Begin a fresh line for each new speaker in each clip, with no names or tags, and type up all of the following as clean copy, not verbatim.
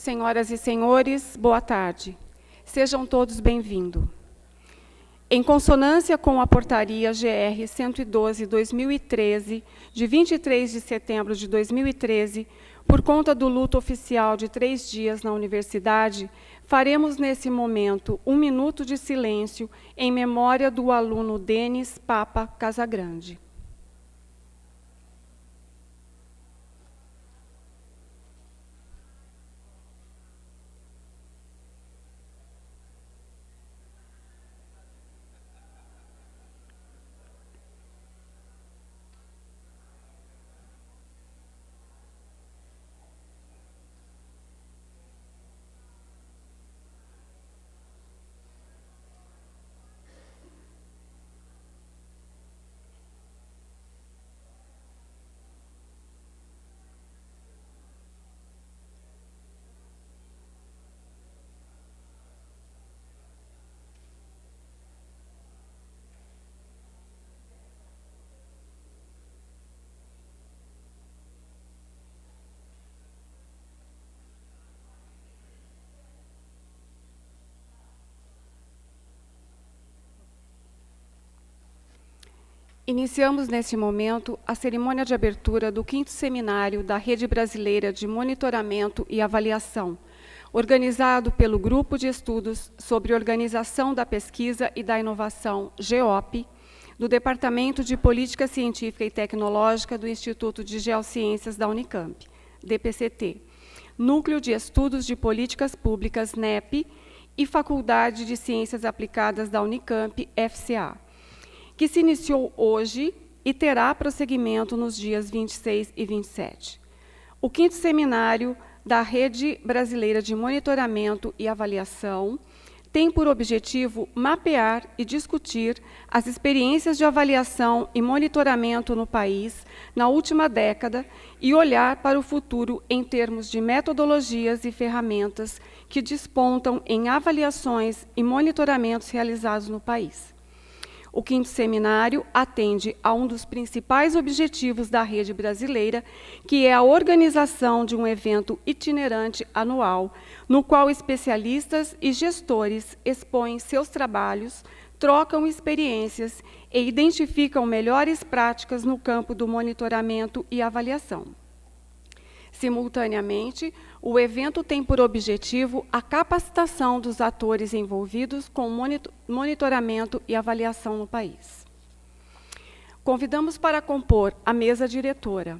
Senhoras e senhores, boa tarde. Sejam todos bem-vindos. Em consonância com a Portaria GR 112/2013, de 23 de setembro de 2013, por conta do luto oficial de 3 dias na universidade, faremos nesse momento 1 minuto de silêncio em memória do aluno Denis Papa Casagrande. Iniciamos, neste momento, a cerimônia de abertura do 5º Seminário da Rede Brasileira de Monitoramento e Avaliação, organizado pelo Grupo de Estudos sobre Organização da Pesquisa e da Inovação, GEOP, do Departamento de Política Científica e Tecnológica do Instituto de Geociências da Unicamp, DPCT, Núcleo de Estudos de Políticas Públicas, NEP, e Faculdade de Ciências Aplicadas da Unicamp, FCA, que se iniciou hoje e terá prosseguimento nos dias 26 e 27. O 5º Seminário da Rede Brasileira de Monitoramento e Avaliação tem por objetivo mapear e discutir as experiências de avaliação e monitoramento no país na última década e olhar para o futuro em termos de metodologias e ferramentas que despontam em avaliações e monitoramentos realizados no país. O 5º Seminário atende a um dos principais objetivos da rede brasileira, que é a organização de um evento itinerante anual, no qual especialistas e gestores expõem seus trabalhos, trocam experiências e identificam melhores práticas no campo do monitoramento e avaliação. Simultaneamente, o evento tem por objetivo a capacitação dos atores envolvidos com monitoramento e avaliação no país. Convidamos para compor a mesa diretora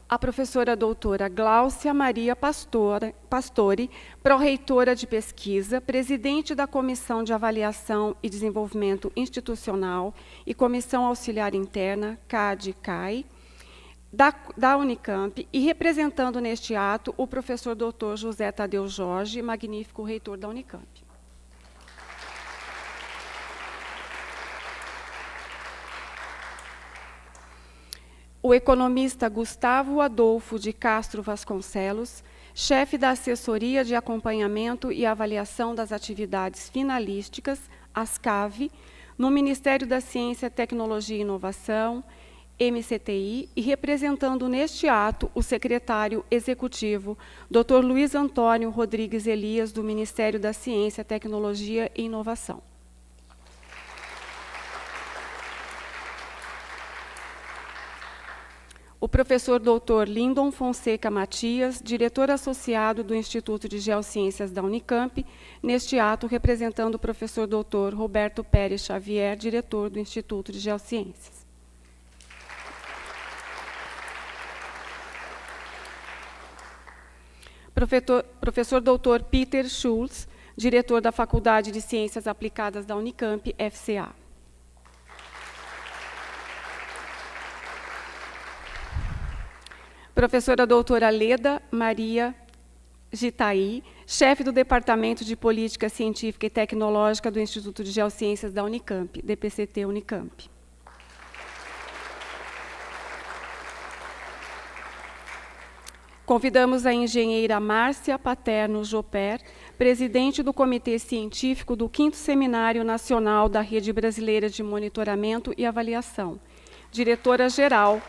a professora doutora Gláucia Maria Pastore, pró-reitora de pesquisa, presidente da Comissão de Avaliação e Desenvolvimento Institucional e Comissão Auxiliar Interna, CAD-CAI, da Unicamp, e representando neste ato o professor doutor José Tadeu Jorge, magnífico reitor da Unicamp. O economista Gustavo Adolfo de Castro Vasconcelos, chefe da Assessoria de Acompanhamento e Avaliação das Atividades Finalísticas, ASCAV, no Ministério da Ciência, Tecnologia e Inovação, MCTI, e representando neste ato o secretário executivo, Dr. Luiz Antônio Rodrigues Elias, do Ministério da Ciência, Tecnologia e Inovação. O professor Dr. Lindon Fonseca Matias, diretor associado do Instituto de Geociências da Unicamp, neste ato representando o professor Dr. Roberto Pérez Xavier, diretor do Instituto de Geociências. Professor Dr. Peter Schulz, diretor da Faculdade de Ciências Aplicadas da Unicamp, FCA. Professora doutora Leda Maria Gitaí, chefe do Departamento de Política Científica e Tecnológica do Instituto de Geociências da Unicamp, DPCT Unicamp. Convidamos a engenheira Márcia Paterno Joper, presidente do Comitê Científico do 5º Seminário Nacional da Rede Brasileira de Monitoramento e Avaliação, diretora-geral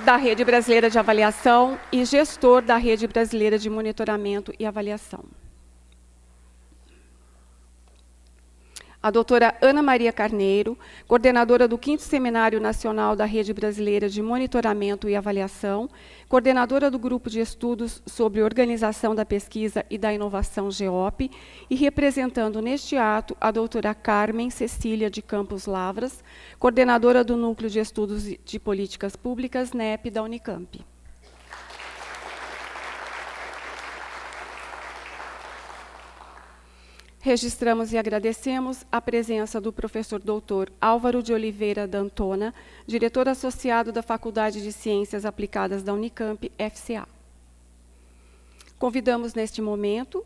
da Rede Brasileira de Avaliação e gestor da Rede Brasileira de Monitoramento e Avaliação. A doutora Ana Maria Carneiro, coordenadora do 5º Seminário Nacional da Rede Brasileira de Monitoramento e Avaliação, coordenadora do Grupo de Estudos sobre Organização da Pesquisa e da Inovação, GEOP, e representando neste ato a doutora Carmen Cecília de Campos Lavras, coordenadora do Núcleo de Estudos de Políticas Públicas, NEP, da Unicamp. Registramos e agradecemos a presença do professor doutor Álvaro de Oliveira D'Antona, diretor associado da Faculdade de Ciências Aplicadas da Unicamp, FCA. Convidamos neste momento,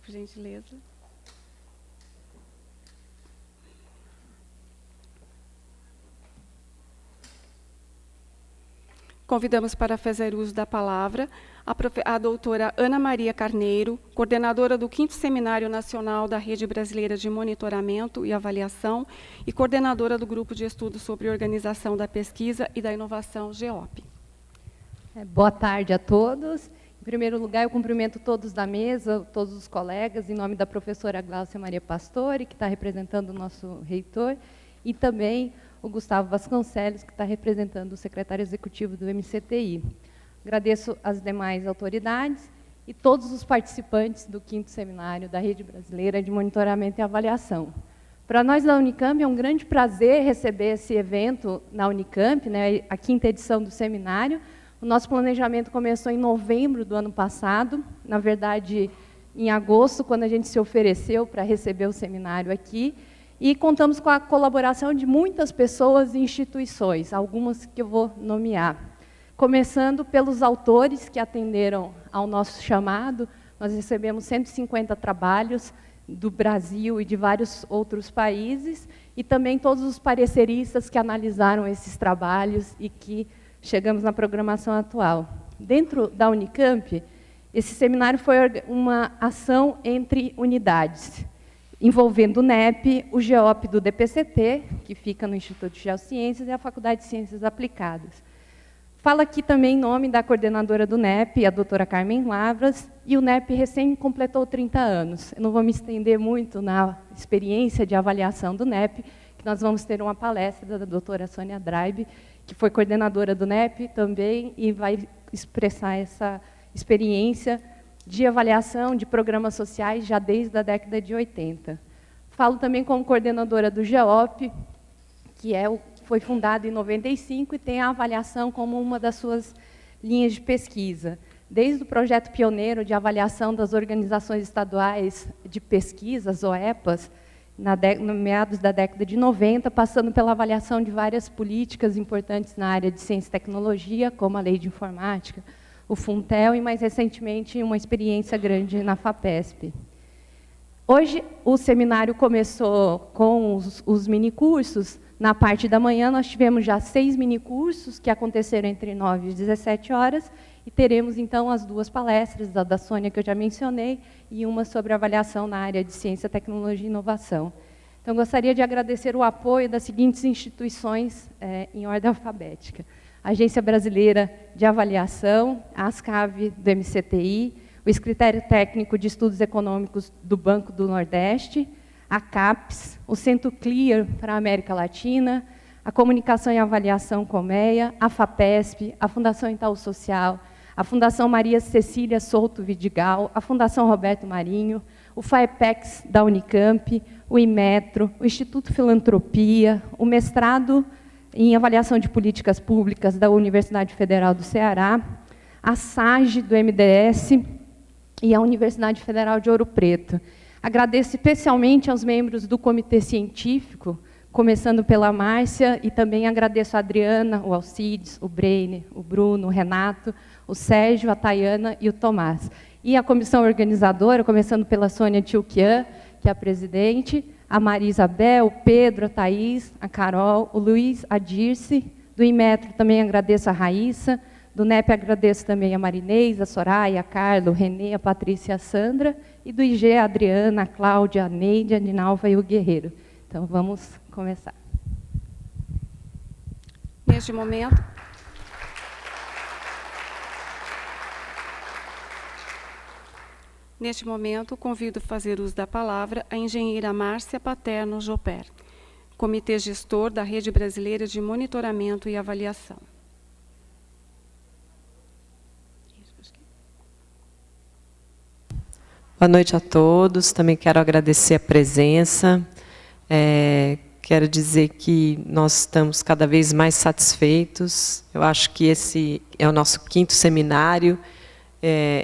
por gentileza, convidamos para fazer uso da palavra a doutora Ana Maria Carneiro, coordenadora do 5º Seminário Nacional da Rede Brasileira de Monitoramento e Avaliação e coordenadora do Grupo de Estudos sobre Organização da Pesquisa e da Inovação, GEOP.
Boa tarde a todos. Em primeiro lugar, eu cumprimento todos da mesa, todos os colegas, em nome da professora Gláucia Maria Pastore, que está representando o nosso reitor, e também o Gustavo Vasconcelos, que está representando o secretário executivo do MCTI. Agradeço as demais autoridades e todos os participantes do 5º Seminário da Rede Brasileira de Monitoramento e Avaliação. Para nós da Unicamp é um grande prazer receber esse evento na Unicamp, né, a 5ª edição do seminário. O nosso planejamento começou em novembro do ano passado, na verdade, em agosto, quando a gente se ofereceu para receber o seminário aqui, e contamos com a colaboração de muitas pessoas e instituições, algumas que eu vou nomear. Começando pelos autores que atenderam ao nosso chamado, nós recebemos 150 trabalhos do Brasil e de vários outros países, e também todos os pareceristas que analisaram esses trabalhos e que chegamos na programação atual. Dentro da Unicamp, esse seminário foi uma ação entre unidades, envolvendo o NEP, o GEOP do DPCT, que fica no Instituto de Geociências, e a Faculdade de Ciências Aplicadas. Falo aqui também em nome da coordenadora do NEP, a doutora Carmen Lavras, e o NEP recém completou 30 anos. Eu não vou me estender muito na experiência de avaliação do NEP, que nós vamos ter uma palestra da doutora Sônia Draib, que foi coordenadora do NEP também, e vai expressar essa experiência de avaliação de programas sociais já desde a década de 80. Falo também como coordenadora do GEOP, que foi fundado em 95 e tem a avaliação como uma das suas linhas de pesquisa. Desde o projeto pioneiro de avaliação das organizações estaduais de pesquisa, as OEPAs, no meados da década de 90, passando pela avaliação de várias políticas importantes na área de ciência e tecnologia, como a Lei de Informática, o Funtel, e mais recentemente uma experiência grande na FAPESP. Hoje o seminário começou com os minicursos. Na parte da manhã nós tivemos já 6 minicursos que aconteceram entre 9 e 17 horas, e teremos então as 2 palestras, a da Sônia que eu já mencionei, e uma sobre avaliação na área de ciência, tecnologia e inovação. Então gostaria de agradecer o apoio das seguintes instituições em ordem alfabética: a Agência Brasileira de Avaliação, a ASCAV do MCTI, o Escritório Técnico de Estudos Econômicos do Banco do Nordeste, a CAPES, o Centro Clear para a América Latina, a Comunicação e Avaliação Colmeia, a FAPESP, a Fundação Itaú Social, a Fundação Maria Cecília Souto Vidigal, a Fundação Roberto Marinho, o FAEPEX da Unicamp, o IMETRO, o Instituto Filantropia, o mestrado em Avaliação de Políticas Públicas da Universidade Federal do Ceará, a SAGE do MDS e a Universidade Federal de Ouro Preto. Agradeço especialmente aos membros do Comitê Científico, começando pela Márcia, e também agradeço a Adriana, o Alcides, o Breine, o Bruno, o Renato, o Sérgio, a Tayana e o Tomás. E a comissão organizadora, começando pela Sônia Tchoukian, que é a presidente, a Maria Isabel, o Pedro, a Thaís, a Carol, o Luiz, a Dirce. Do Inmetro também agradeço a Raíssa. Do NEP agradeço também a Marinês, a Soraya, a Carla, o Renê, a Patrícia e a Sandra. E do IG, a Adriana, a Cláudia, a Neide, a Dinalva e o Guerreiro. Então, vamos começar.
Neste momento, convido a fazer uso da palavra a engenheira Márcia Paterno Joper, Comitê Gestor da Rede Brasileira de Monitoramento e Avaliação.
Boa noite a todos. Também quero agradecer a presença. Quero dizer que nós estamos cada vez mais satisfeitos. Eu acho que esse é o nosso 5º seminário.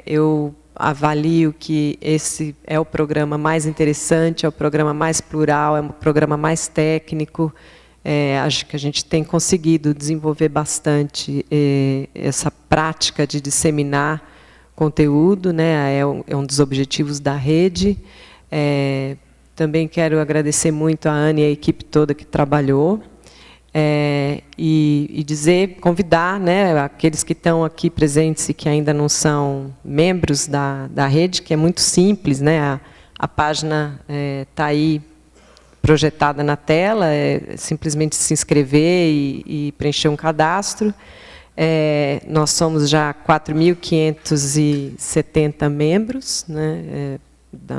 Eu avalio que esse é o programa mais interessante, é o programa mais plural, é o programa mais técnico. Acho que a gente tem conseguido desenvolver bastante essa prática de disseminar conteúdo, né? É um dos objetivos da rede. Também quero agradecer muito a Ana e a equipe toda que trabalhou. E convidar, né, aqueles que estão aqui presentes e que ainda não são membros da rede, que é muito simples, né? A página está aí projetada na tela, é simplesmente se inscrever e preencher um cadastro. Nós somos já 4.570 membros, né,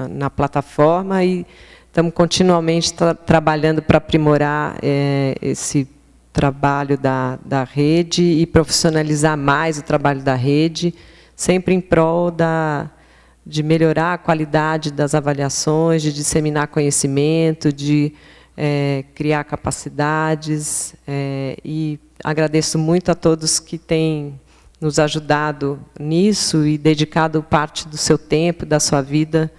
na plataforma, e estamos continuamente trabalhando para aprimorar esse trabalho da rede e profissionalizar mais o trabalho da rede, sempre em prol de melhorar a qualidade das avaliações, de disseminar conhecimento, de criar capacidades. E agradeço muito a todos que têm nos ajudado nisso e dedicado parte do seu tempo, da sua vida,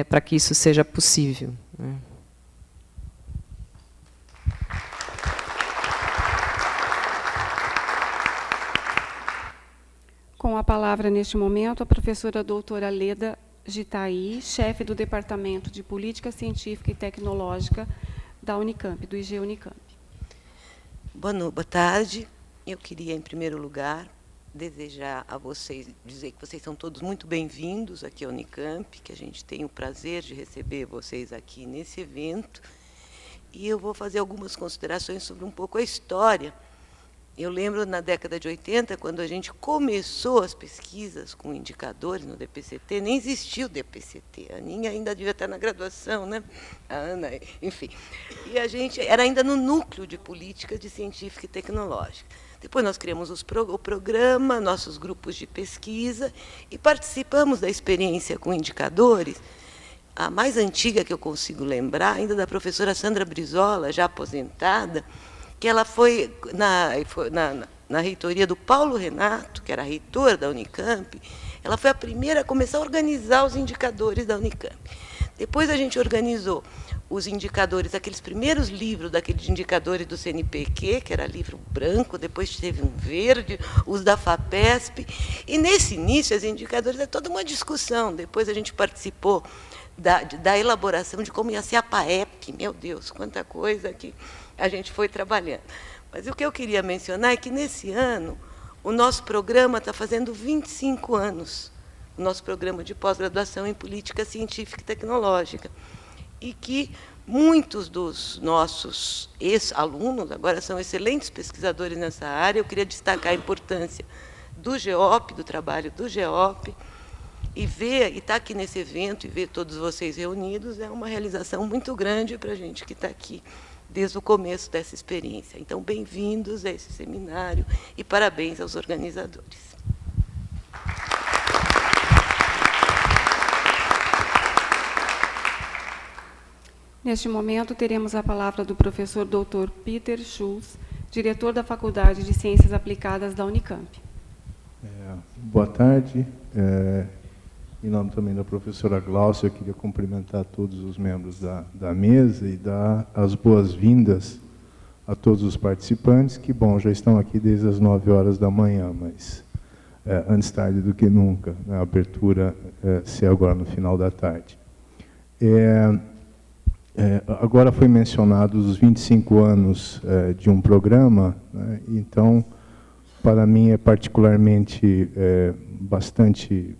para que isso seja possível.
Com a palavra, neste momento, a professora doutora Leda Gitaí, chefe do Departamento de Política Científica e Tecnológica da Unicamp, do IG Unicamp.
Boa tarde. Eu queria, em primeiro lugar, desejar a vocês, dizer que vocês são todos muito bem-vindos aqui à Unicamp, que a gente tem o prazer de receber vocês aqui nesse evento. E eu vou fazer algumas considerações sobre um pouco a história. Eu lembro, na década de 80, quando a gente começou as pesquisas com indicadores no DPCT, nem existia o DPCT. A Aninha ainda devia estar na graduação, né? A Ana, enfim. E a gente era ainda no núcleo de política de científica e tecnológica. Depois nós criamos o programa, nossos grupos de pesquisa, e participamos da experiência com indicadores. A mais antiga que eu consigo lembrar, ainda da professora Sandra Brizola, já aposentada, que ela foi na reitoria do Paulo Renato, que era reitor da Unicamp. Ela foi a primeira a começar a organizar os indicadores da Unicamp. Depois a gente organizou os indicadores, aqueles primeiros livros daqueles indicadores do CNPq, que era livro branco, depois teve um verde, os da FAPESP. E, nesse início, os indicadores é toda uma discussão. Depois a gente participou da elaboração de como ia ser a PAEP. Meu Deus, quanta coisa que a gente foi trabalhando. Mas o que eu queria mencionar é que, nesse ano, o nosso programa está fazendo 25 anos, o nosso programa de pós-graduação em Política Científica e Tecnológica, e que muitos dos nossos ex-alunos agora são excelentes pesquisadores nessa área. Eu queria destacar a importância do GEOP, do trabalho do GEOP, e estar aqui nesse evento e ver todos vocês reunidos é uma realização muito grande para a gente que está aqui desde o começo dessa experiência. Então, bem-vindos a esse seminário e parabéns aos organizadores.
Neste momento, teremos a palavra do professor Dr. Peter Schulz, diretor da Faculdade de Ciências Aplicadas da Unicamp.
Boa tarde. Em nome também da professora Glaucia, eu queria cumprimentar todos os membros da mesa e dar as boas-vindas a todos os participantes, que, bom, já estão aqui desde as 9 horas da manhã, mas antes tarde do que nunca, né? A abertura ser agora no final da tarde. Agora foi mencionado os 25 anos de um programa, né? Então, para mim é particularmente bastante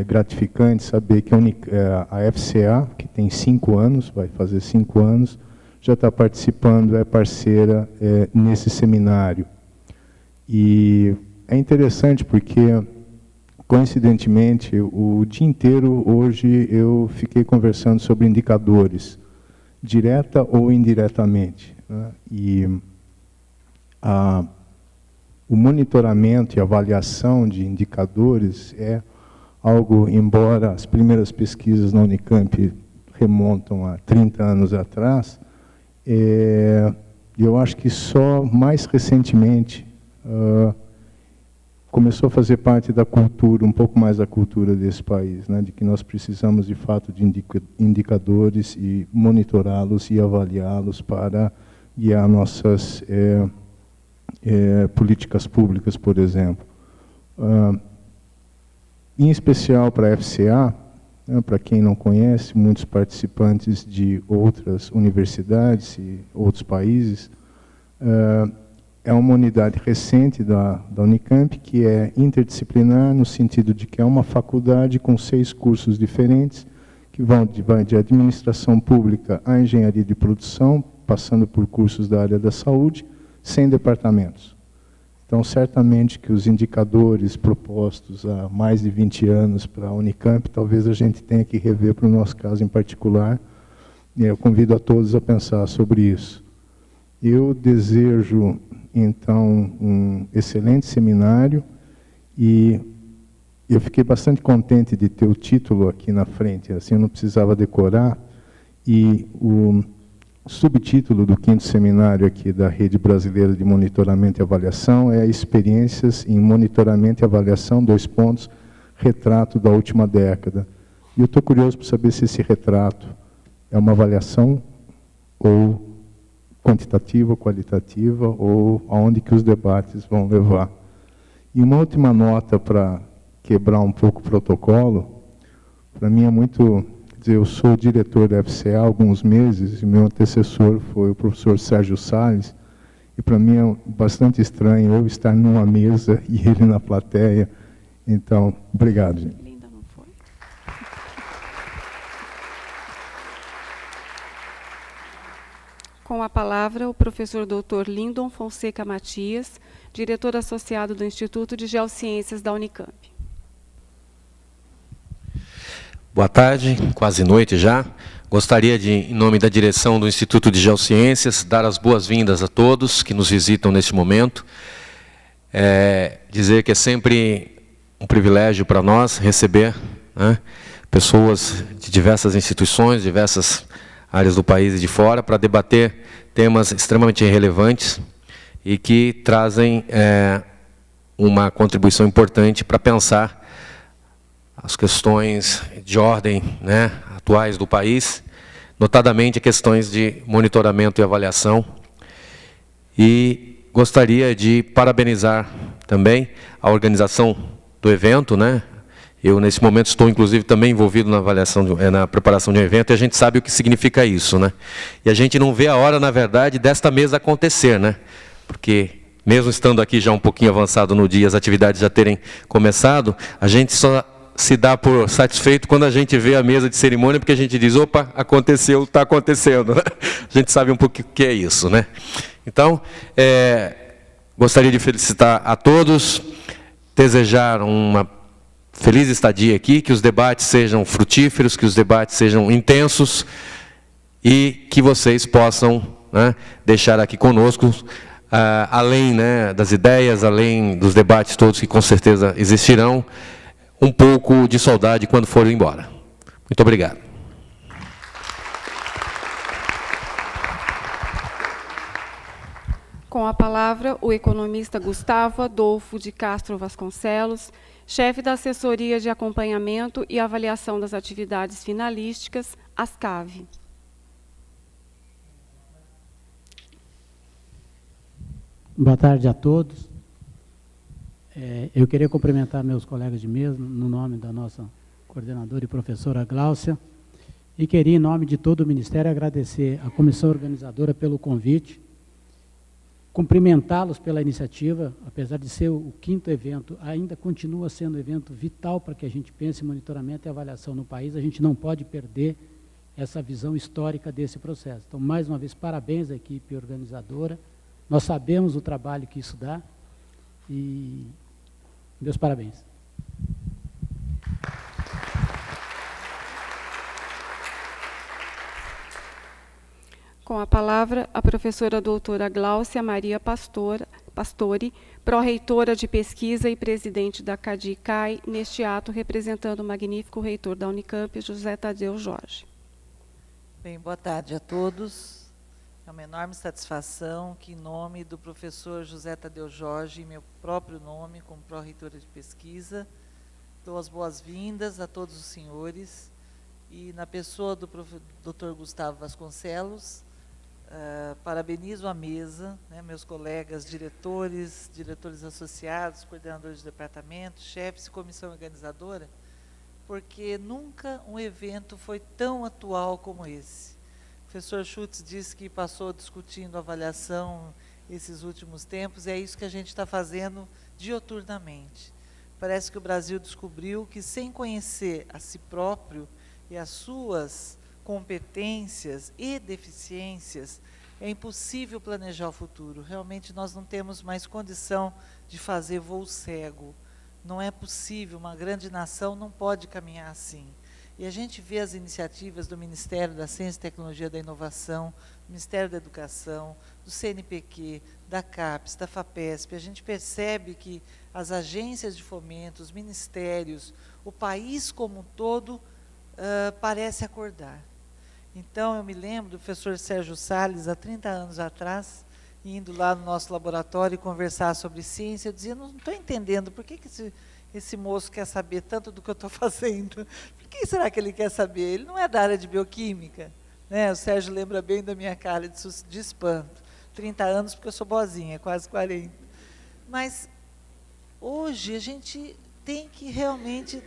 gratificante saber que a FCA, que tem 5 anos, vai fazer 5 anos, já está participando, é parceira nesse seminário. E é interessante porque, coincidentemente, o dia inteiro hoje eu fiquei conversando sobre indicadores, direta ou indiretamente, né? E o monitoramento e avaliação de indicadores é algo, embora as primeiras pesquisas na Unicamp remontam a 30 anos atrás, eu acho que só mais recentemente começou a fazer parte da cultura, um pouco mais da cultura desse país, né, de que nós precisamos, de fato, de indicadores e monitorá-los e avaliá-los para guiar nossas políticas públicas, por exemplo. Em especial para a FCA, né, para quem não conhece, muitos participantes de outras universidades e outros países, é uma unidade recente da Unicamp, que é interdisciplinar, no sentido de que é uma faculdade com 6 cursos diferentes, que vão de administração pública a engenharia de produção, passando por cursos da área da saúde, 100 departamentos. Então, certamente que os indicadores propostos há mais de 20 anos para a Unicamp, talvez a gente tenha que rever para o nosso caso em particular. E eu convido a todos a pensar sobre isso. Eu desejo, então, um excelente seminário e eu fiquei bastante contente de ter o título aqui na frente, assim eu não precisava decorar. E o subtítulo do 5º seminário aqui da Rede Brasileira de Monitoramento e Avaliação é Experiências em Monitoramento e Avaliação, retrato da última década. E eu estou curioso para saber se esse retrato é uma avaliação ou quantitativa, qualitativa, ou aonde que os debates vão levar. E uma última nota para quebrar um pouco o protocolo, para mim é muito... Eu sou diretor da FCA há alguns meses, e meu antecessor foi o professor Sérgio Salles, e para mim é bastante estranho eu estar numa mesa e ele na plateia. Então, obrigado, gente.
Linda, não foi? Com a palavra, o professor Dr. Lindon Fonseca Matias, diretor associado do Instituto de Geociências da Unicamp.
Boa tarde, quase noite já. Gostaria de, em nome da direção do Instituto de Geociências, dar as boas-vindas a todos que nos visitam neste momento. Dizer que é sempre um privilégio para nós receber, né, pessoas de diversas instituições, diversas áreas do país e de fora, para debater temas extremamente relevantes e que trazem uma contribuição importante para pensar as questões de ordem, né, atuais do país, notadamente questões de monitoramento e avaliação. E gostaria de parabenizar também a organização do evento, né? Eu, nesse momento, estou, inclusive, também envolvido na avaliação, na preparação de um evento, e a gente sabe o que significa isso, né? E a gente não vê a hora, na verdade, desta mesa acontecer, né? Porque, mesmo estando aqui já um pouquinho avançado no dia, as atividades já terem começado, a gente só se dá por satisfeito quando a gente vê a mesa de cerimônia, porque a gente diz, opa, aconteceu, está acontecendo. A gente sabe um pouco o que é isso, né? Então, gostaria de felicitar a todos, desejar uma feliz estadia aqui, que os debates sejam frutíferos, que os debates sejam intensos e que vocês possam, né, deixar aqui conosco, além, né, das ideias, além dos debates todos que com certeza existirão, um pouco de saudade quando forem embora. Muito obrigado.
Com a palavra, o economista Gustavo Adolfo de Castro Vasconcelos, chefe da Assessoria de Acompanhamento e Avaliação das Atividades Finalísticas, ASCAV.
Boa tarde a todos. Eu queria cumprimentar meus colegas de mesa, no nome da nossa coordenadora e professora Gláucia, e queria, em nome de todo o Ministério, agradecer à comissão organizadora pelo convite, cumprimentá-los pela iniciativa, apesar de ser o 5º evento, ainda continua sendo um evento vital para que a gente pense em monitoramento e avaliação no país, a gente não pode perder essa visão histórica desse processo. Então, mais uma vez, parabéns à equipe organizadora. Nós sabemos o trabalho que isso dá e meus parabéns.
Com a palavra, a professora doutora Gláucia Maria Pastore, pró-reitora de pesquisa e presidente da CADI-CAI, neste ato representando o magnífico reitor da Unicamp, José Tadeu Jorge.
Bem, boa tarde a todos. É uma enorme satisfação que, em nome do professor José Tadeu Jorge, e meu próprio nome, como pró-reitora de pesquisa, dou as boas-vindas a todos os senhores e, na pessoa do Dr. Gustavo Vasconcelos, parabenizo a mesa, né, meus colegas diretores, diretores associados, coordenadores de departamento, chefes e comissão organizadora, porque nunca um evento foi tão atual como esse. O professor Schutz disse que passou discutindo avaliação esses últimos tempos, e é isso que a gente está fazendo dioturnamente. Parece que o Brasil descobriu que, sem conhecer a si próprio e as suas competências e deficiências, é impossível planejar o futuro. Realmente nós não temos mais condição de fazer voo cego. Não é possível, uma grande nação não pode caminhar assim. E a gente vê as iniciativas do Ministério da Ciência, Tecnologia e da Inovação, do Ministério da Educação, do CNPq, da CAPES, da FAPESP. A gente percebe que as agências de fomento, os ministérios, o país como um todo, parece acordar. Então, eu me lembro do professor Sérgio Salles, há 30 anos atrás, indo lá no nosso laboratório e conversar sobre ciência. Eu dizia, não estou entendendo, por que esse moço quer saber tanto do que eu estou fazendo? Por que será que ele quer saber? Ele não é da área de bioquímica, né? O Sérgio lembra bem da minha cara de espanto. 30 anos, porque eu sou boazinha, quase 40. Mas, hoje, a gente tem que realmente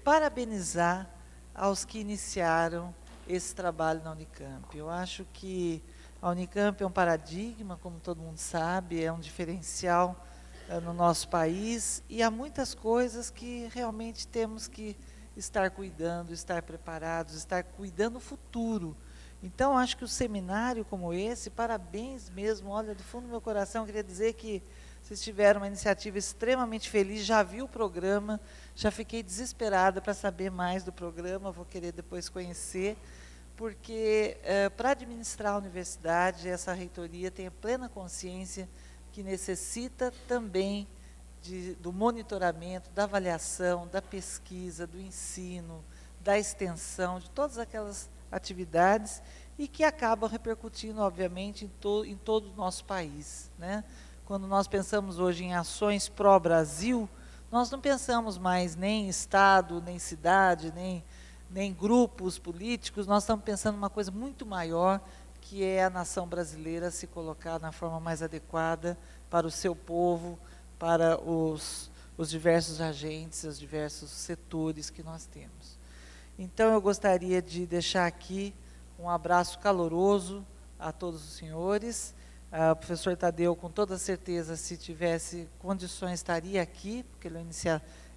parabenizar aos que iniciaram esse trabalho na Unicamp. Eu acho que a Unicamp é um paradigma, como todo mundo sabe, é um diferencial no nosso país, e há muitas coisas que realmente temos que estar cuidando, estar preparados, estar cuidando do futuro. Então, acho que o seminário como esse, parabéns mesmo, olha, do fundo do meu coração, eu queria dizer que vocês tiveram uma iniciativa extremamente feliz, já vi o programa, já fiquei desesperada para saber mais do programa, vou querer depois conhecer, porque para administrar a universidade, essa reitoria tem a plena consciência que necessita também do monitoramento, da avaliação, da pesquisa, do ensino, da extensão, de todas aquelas atividades e que acabam repercutindo, obviamente, em todo o nosso país, né? Quando nós pensamos hoje em ações pró-Brasil, nós não pensamos mais nem em Estado, nem cidade, nem grupos políticos, nós estamos pensando em uma coisa muito maior, que é a nação brasileira se colocar na forma mais adequada para o seu povo, para os diversos agentes, os diversos setores que nós temos. Então, eu gostaria de deixar aqui um abraço caloroso a todos os senhores. O professor Tadeu, com toda certeza, se tivesse condições, estaria aqui, porque ele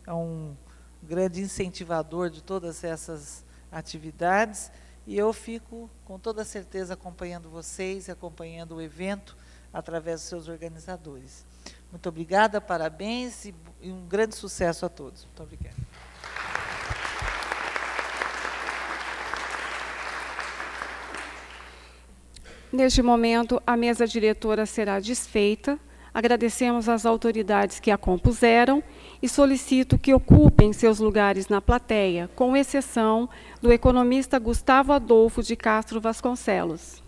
é um grande incentivador de todas essas atividades, e eu fico, com toda certeza, acompanhando vocês, acompanhando o evento, através dos seus organizadores. Muito obrigada, parabéns e um grande sucesso a todos. Muito obrigada.
Neste momento, a mesa diretora será desfeita. Agradecemos às autoridades que a compuseram e solicito que ocupem seus lugares na plateia, com exceção do economista Gustavo Adolfo de Castro Vasconcelos.